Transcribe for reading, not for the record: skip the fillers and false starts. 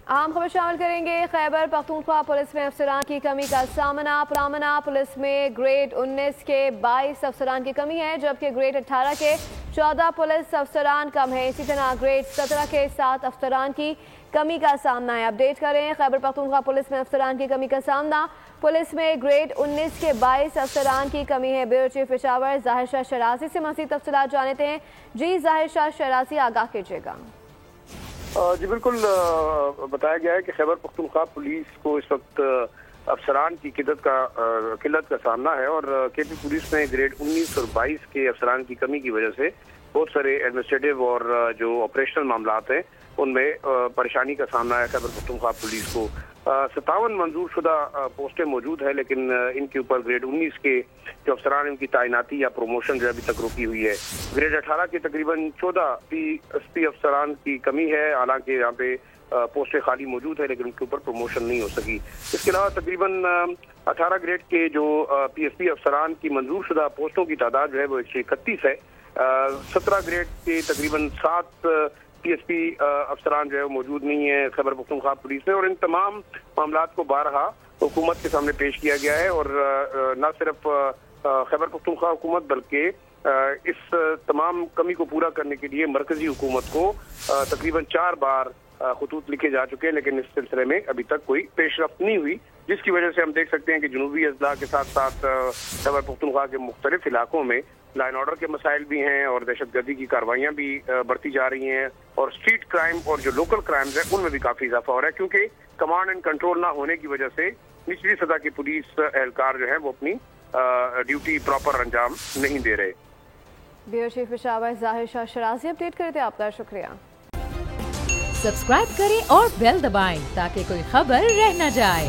अहम खबर शामिल करेंगे। खैबर पख्तूनख्वा पुलिस में अफसरान की कमी का सामना। प्रामना पुलिस में ग्रेड 19 के 22 अफसरान की कमी है, जबकि ग्रेड 18 के 14 पुलिस अफसरान कम है। इसी तरह ग्रेड 17 के 7 अफसरान की कमी का सामना है। अपडेट करें, खैबर पख्तूनख्वा पुलिस में अफसरान की कमी का सामना। पुलिस में ग्रेड 19 के 22 अफसरान की कमी है। ब्यूरो चीफ पेशावर ज़ाहिर शाह शरासी से मज़ीद तफसीलात जानते हैं। जी ज़ाहिर शाह शरासी, आगाह कीजिएगा। जी बिल्कुल, बताया गया है कि खैबर पख्तूनख्वा पुलिस को इस वक्त अफसरान की किल्लत का सामना है और केपी पुलिस में ग्रेड 19 और 22 के अफसरान की कमी की वजह से बहुत सारे एडमिनिस्ट्रेटिव और जो ऑपरेशनल मामलात हैं उनमें परेशानी का सामना है खैबर पख्तूनख्वा पुलिस को। 57 मंजूर शुदा पोस्टें मौजूद है, लेकिन इनके ऊपर ग्रेड 19 के जो अफसरान इनकी तैनाती या प्रमोशन जो अभी तक रुकी हुई है। ग्रेड 18 के तकरीबन 14 PSP अफसरान की कमी है, हालांकि यहाँ पे पोस्टें खाली मौजूद है लेकिन उनके ऊपर प्रमोशन नहीं हो सकी। इसके अलावा तकरीबन 18 ग्रेड के जो PSP अफसरान की मंजूर शुदा पोस्टों की तादाद जो है वो 131 है। 17 ग्रेड के तकरीबन 7 PSP अफसरान जो है वो मौजूद नहीं है खैबर पख्तूनख्वा पुलिस में, और इन तमाम मामलात को बारहा हुकूमत के सामने पेश किया गया है। और न सिर्फ खैबर पख्तूनख्वा हुकूमत बल्कि इस तमाम कमी को पूरा करने के लिए मरकजी हुकूमत को तकरीबन 4 बार खतूत लिखे जा चुके हैं, लेकिन इस सिलसिले में अभी तक कोई पेशरफ्त नहीं हुई, जिसकी वजह से हम देख सकते हैं कि जनूबी अजला के साथ साथ खैबर पख्तूनख्वा के मुख्तलिफ इलाकों में लाइन ऑर्डर के मसाइल भी हैं और दहशतगर्दी की कार्रवाइयाँ भी बढ़ती जा रही हैं, और स्ट्रीट क्राइम और जो लोकल क्राइम्स हैं उनमें भी काफ़ी इजाफा हो रहा है, क्योंकि कमांड एंड कंट्रोल ना होने की वजह से निचली सतह की पुलिस एहलकार जो है वो अपनी ड्यूटी प्रॉपर अंजाम नहीं दे रहे। ब्यूरो चीफ पेशावर ज़ाहिर शाह शरासी अपडेट करे थे, आपका शुक्रिया। सब्सक्राइब करें और बेल दबाएं ताकि कोई खबर रह न जाए।